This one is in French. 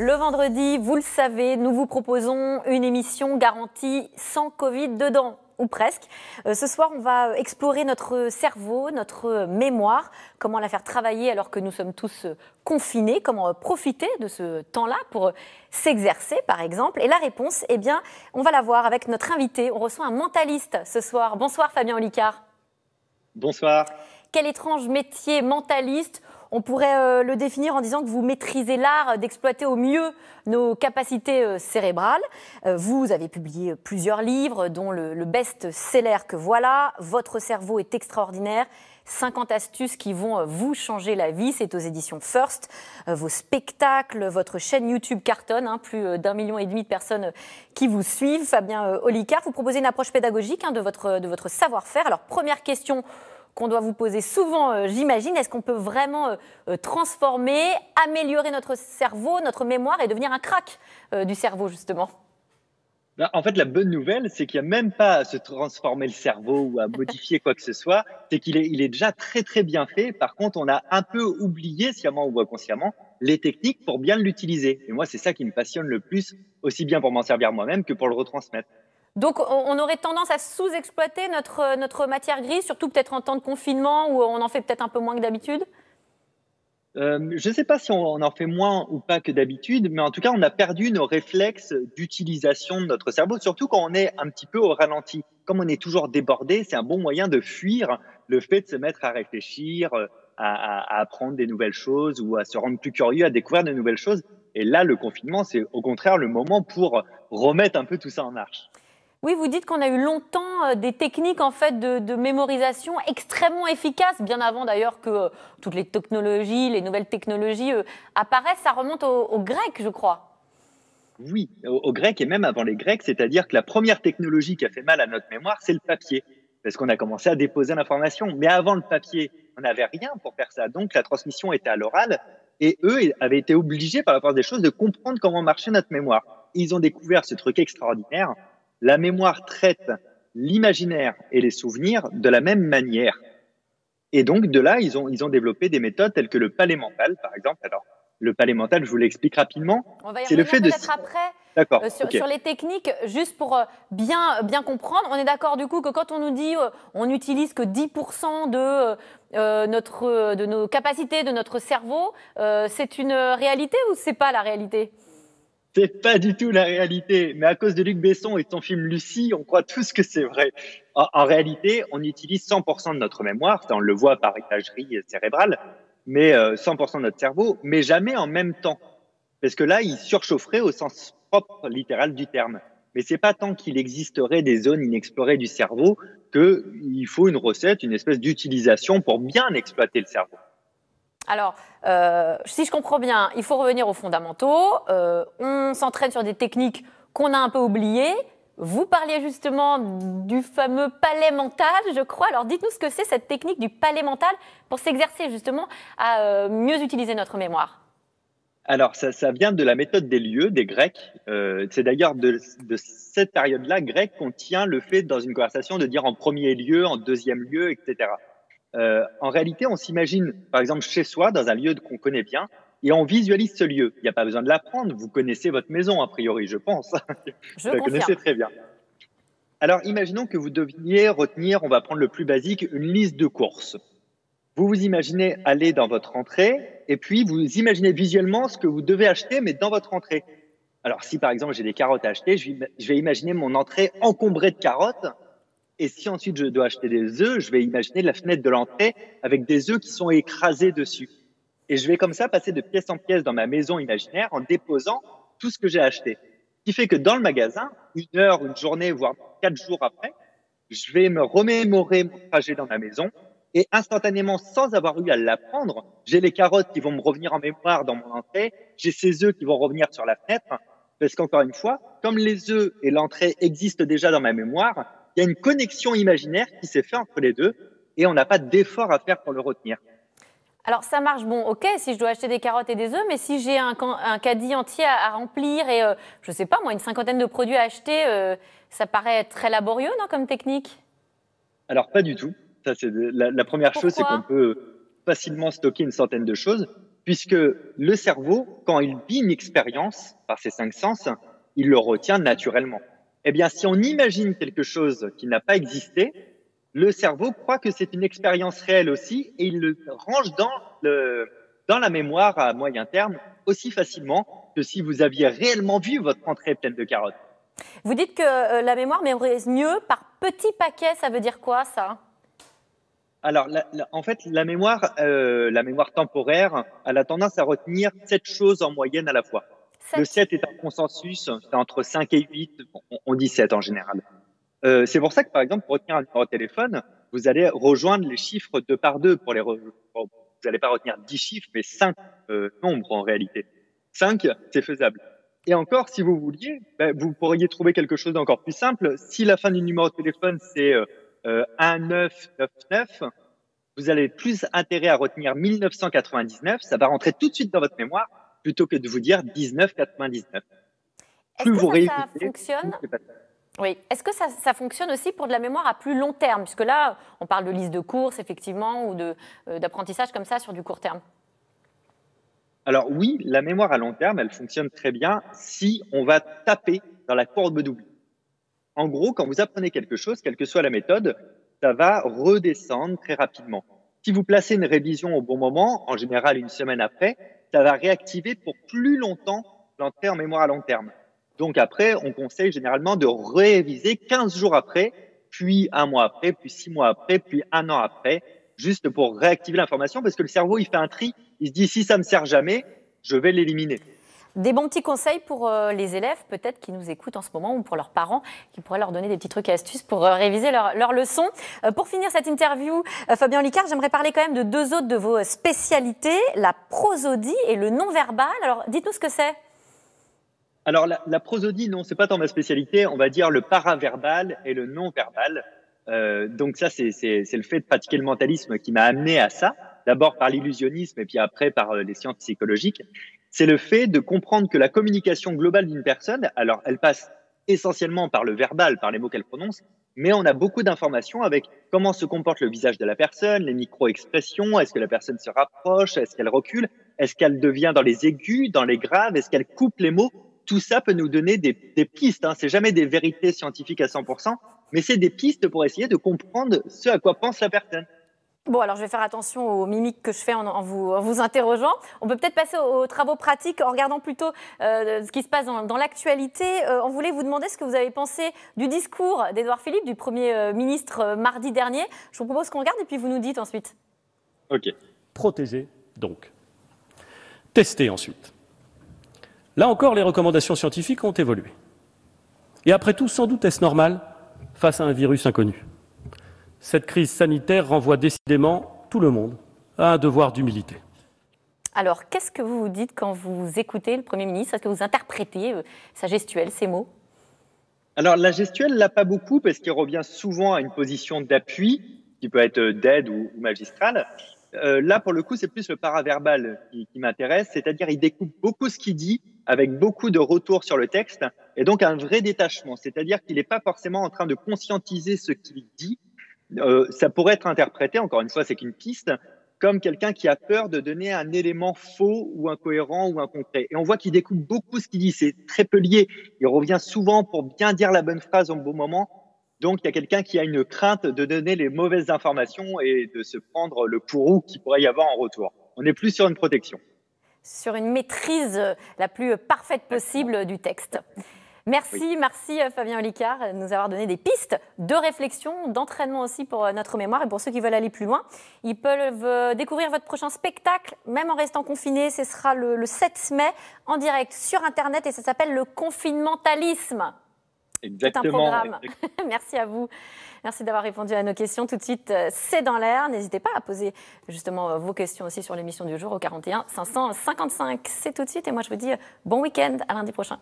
Le vendredi, vous le savez, nous vous proposons une émission garantie sans Covid dedans, ou presque. Ce soir, on va explorer notre cerveau, notre mémoire, comment la faire travailler alors que nous sommes tous confinés, comment profiter de ce temps-là pour s'exercer, par exemple. Et la réponse, eh bien, on va la voir avec notre invité. On reçoit un mentaliste ce soir. Bonsoir Fabien Olicard. Bonsoir. Quel étrange métier, mentaliste. On pourrait le définir en disant que vous maîtrisez l'art d'exploiter au mieux nos capacités cérébrales. Vous avez publié plusieurs livres, dont le best-seller que voilà. Votre cerveau est extraordinaire. 50 astuces qui vont vous changer la vie. C'est aux éditions First. Vos spectacles, votre chaîne YouTube cartonne, plus d'1,5 million de personnes qui vous suivent. Fabien Olicard, vous proposez une approche pédagogique de votre savoir-faire. Alors, première question qu'on doit vous poser souvent, j'imagine. Est-ce qu'on peut vraiment transformer, améliorer notre cerveau, notre mémoire et devenir un crack du cerveau, justement ? En fait, la bonne nouvelle, c'est qu'il n'y a même pas à se transformer le cerveau ou à modifier quoi que ce soit. C'est qu'il est déjà très, très bien fait. Par contre, on a un peu oublié, sciemment ou inconsciemment, les techniques pour bien l'utiliser. Et moi, c'est ça qui me passionne le plus, aussi bien pour m'en servir moi-même que pour le retransmettre. Donc, on aurait tendance à sous-exploiter notre matière grise, surtout peut-être en temps de confinement où on en fait peut-être un peu moins que d'habitude ? Je ne sais pas si on en fait moins ou pas que d'habitude, mais en tout cas, on a perdu nos réflexes d'utilisation de notre cerveau, surtout quand on est un petit peu au ralenti. Comme on est toujours débordé, c'est un bon moyen de fuir le fait de se mettre à réfléchir, à apprendre des nouvelles choses ou à se rendre plus curieux, à découvrir de nouvelles choses. Et là, le confinement, c'est au contraire le moment pour remettre un peu tout ça en marche. Oui, vous dites qu'on a eu longtemps des techniques en fait de mémorisation extrêmement efficaces, bien avant d'ailleurs que toutes les technologies, les nouvelles technologies apparaissent. Ça remonte aux Grecs, je crois. Oui, aux Grecs et même avant les Grecs, c'est-à-dire que la première technologie qui a fait mal à notre mémoire, c'est le papier, parce qu'on a commencé à déposer l'information. Mais avant le papier, on n'avait rien pour faire ça. Donc la transmission était à l'oral et eux avaient été obligés par la force des choses de comprendre comment marchait notre mémoire. Ils ont découvert ce truc extraordinaire. La mémoire traite l'imaginaire et les souvenirs de la même manière. Et donc, de là, ils ont développé des méthodes telles que le palais mental, par exemple. Alors, le palais mental, je vous l'explique rapidement. On va y C'est le revenir fait de... peut-être après. D'accord, Sur les techniques, juste pour bien comprendre, on est d'accord du coup que quand on nous dit on n'utilise que 10% de nos capacités, de notre cerveau, c'est une réalité ou c'est pas la réalité ? C'est pas du tout la réalité, mais à cause de Luc Besson et de son film Lucie, on croit tous que c'est vrai. En réalité, on utilise 100% de notre mémoire, ça on le voit par imagerie cérébrale, mais 100% de notre cerveau, mais jamais en même temps. Parce que là, il surchaufferait au sens propre, littéral du terme. Mais c'est pas tant qu'il existerait des zones inexplorées du cerveau qu'il faut une recette, une espèce d'utilisation pour bien exploiter le cerveau. Alors, si je comprends bien, il faut revenir aux fondamentaux. On s'entraîne sur des techniques qu'on a un peu oubliées. Vous parliez justement du fameux palais mental, je crois. Alors, dites-nous ce que c'est cette technique du palais mental pour s'exercer justement à mieux utiliser notre mémoire. Alors, ça vient de la méthode des lieux, des Grecs. C'est d'ailleurs de cette période-là grecque qu'on tient le fait dans une conversation de dire en premier lieu, en deuxième lieu, etc. En réalité, on s'imagine, par exemple, chez soi, dans un lieu qu'on connaît bien, et on visualise ce lieu. Il n'y a pas besoin de l'apprendre. Vous connaissez votre maison, a priori, je pense. Je Vous la confirme. connaissez très bien. Alors, imaginons que vous deviez retenir, on va prendre le plus basique, une liste de courses. Vous vous imaginez aller dans votre entrée et puis vous imaginez visuellement ce que vous devez acheter, mais dans votre entrée. Alors, si par exemple j'ai des carottes à acheter, je vais imaginer mon entrée encombrée de carottes. Et si ensuite je dois acheter des œufs, je vais imaginer la fenêtre de l'entrée avec des œufs qui sont écrasés dessus. Et je vais comme ça passer de pièce en pièce dans ma maison imaginaire en déposant tout ce que j'ai acheté. Ce qui fait que dans le magasin, 1 heure, une journée, voire 4 jours après, je vais me remémorer mon trajet dans ma maison et instantanément, sans avoir eu à l'apprendre, j'ai les carottes qui vont me revenir en mémoire dans mon entrée, j'ai ces œufs qui vont revenir sur la fenêtre, parce qu'encore une fois, comme les œufs et l'entrée existent déjà dans ma mémoire, il y a une connexion imaginaire qui s'est faite entre les deux et on n'a pas d'effort à faire pour le retenir. Alors ça marche, bon, ok, si je dois acheter des carottes et des œufs, mais si j'ai un caddie entier à remplir et, je sais pas moi, une 50aine de produits à acheter, ça paraît très laborieux, non, comme technique ? Alors pas du tout. Ça, c'est la première chose, c'est qu'on Pourquoi ? peut facilement stocker une centaine de choses. puisque le cerveau, quand il vit une expérience par ses 5 sens, il le retient naturellement. Eh bien, si on imagine quelque chose qui n'a pas existé, le cerveau croit que c'est une expérience réelle aussi et il le range dans la mémoire à moyen terme aussi facilement que si vous aviez réellement vu votre entrée pleine de carottes. Vous dites que la mémoire mémorise mieux par petits paquets, ça veut dire quoi ça? Alors, en fait, la mémoire temporaire, elle a tendance à retenir 7 choses en moyenne à la fois. Le 7. 7 est un consensus, c'est entre 5 et 8, on dit 7 en général. C'est pour ça que, par exemple, pour retenir un numéro de téléphone, vous allez rejoindre les chiffres 2 par 2 vous n'allez pas retenir 10 chiffres, mais 5 nombres en réalité. 5, c'est faisable. Et encore, si vous vouliez, vous pourriez trouver quelque chose d'encore plus simple. Si la fin du numéro de téléphone, c'est 1999, vous avez plus intérêt à retenir 1999, ça va rentrer tout de suite dans votre mémoire, plutôt que de vous dire 1999. Est-ce Plus que vous ça révisez, fonctionne? plus c'est facile. Oui. Est-ce que ça fonctionne aussi pour de la mémoire à plus long terme? Puisque là, on parle de liste de courses, effectivement, ou d'apprentissage comme ça sur du court terme. Alors oui, la mémoire à long terme, elle fonctionne très bien si on va taper dans la courbe d'oubli. En gros, quand vous apprenez quelque chose, quelle que soit la méthode, ça va redescendre très rapidement. Si vous placez une révision au bon moment, en général une semaine après, ça va réactiver pour plus longtemps l'entrée en mémoire à long terme. Donc après, on conseille généralement de réviser 15 jours après, puis un mois après, puis 6 mois après, puis un an après, juste pour réactiver l'information, parce que le cerveau, il fait un tri, il se dit si ça me sert jamais, je vais l'éliminer. Des bons petits conseils pour les élèves, peut-être, qui nous écoutent en ce moment, ou pour leurs parents, qui pourraient leur donner des petits trucs et astuces pour réviser leurs leçons. Pour finir cette interview, Fabien Olicard, j'aimerais parler quand même de deux autres de vos spécialités, la prosodie et le non-verbal. Alors, dites-nous ce que c'est. Alors, la prosodie, non, c'est pas tant ma spécialité. On va dire le paraverbal et le non-verbal. Donc ça, c'est le fait de pratiquer le mentalisme qui m'a amené à ça. D'abord par l'illusionnisme et puis après par les sciences psychologiques. C'est le fait de comprendre que la communication globale d'une personne, alors elle passe essentiellement par le verbal, par les mots qu'elle prononce, mais on a beaucoup d'informations avec comment se comporte le visage de la personne, les micro-expressions, est-ce que la personne se rapproche, est-ce qu'elle recule, est-ce qu'elle devient dans les aigus, dans les graves, est-ce qu'elle coupe les mots. Tout ça peut nous donner des pistes. C'est jamais des vérités scientifiques à 100%, mais c'est des pistes pour essayer de comprendre ce à quoi pense la personne. Bon, alors je vais faire attention aux mimiques que je fais en vous interrogeant. On peut peut-être passer aux travaux pratiques en regardant plutôt ce qui se passe dans l'actualité. On voulait vous demander ce que vous avez pensé du discours d'Édouard Philippe, du Premier ministre, mardi dernier. Je vous propose qu'on regarde et puis vous nous dites ensuite. Ok. Protéger, donc. Tester ensuite. Là encore, les recommandations scientifiques ont évolué. Et après tout, sans doute est-ce normal face à un virus inconnu. Cette crise sanitaire renvoie décidément tout le monde à un devoir d'humilité. Alors, qu'est-ce que vous vous dites quand vous écoutez le Premier ministre? Est-ce que vous interprétez sa gestuelle, ses mots? Alors, la gestuelle, là, pas beaucoup, parce qu'il revient souvent à une position d'appui, qui peut être d'aide ou magistrale. Là, pour le coup, c'est plus le paraverbal qui m'intéresse, c'est-à-dire il découpe beaucoup ce qu'il dit, avec beaucoup de retours sur le texte, et donc un vrai détachement, c'est-à-dire qu'il n'est pas forcément en train de conscientiser ce qu'il dit. Ça pourrait être interprété, encore une fois, c'est qu'une piste, comme quelqu'un qui a peur de donner un élément faux ou incohérent ou inconcret. Et on voit qu'il découpe beaucoup ce qu'il dit, c'est très peu lié. Il revient souvent pour bien dire la bonne phrase au bon moment. Donc, il y a quelqu'un qui a une crainte de donner les mauvaises informations et de se prendre le courroux qu'il pourrait y avoir en retour. On est plus sur une protection. Sur une maîtrise la plus parfaite possible du texte. Merci Fabien Olicard de nous avoir donné des pistes de réflexion, d'entraînement aussi pour notre mémoire et pour ceux qui veulent aller plus loin. Ils peuvent découvrir votre prochain spectacle, même en restant confinés. Ce sera le 7 mai en direct sur Internet et ça s'appelle le confinementalisme. Exactement. C'est un programme. Merci à vous. Merci d'avoir répondu à nos questions. Tout de suite, c'est dans l'air. N'hésitez pas à poser justement vos questions aussi sur l'émission du jour au 41 555. C'est tout de suite et moi je vous dis bon week-end, à lundi prochain.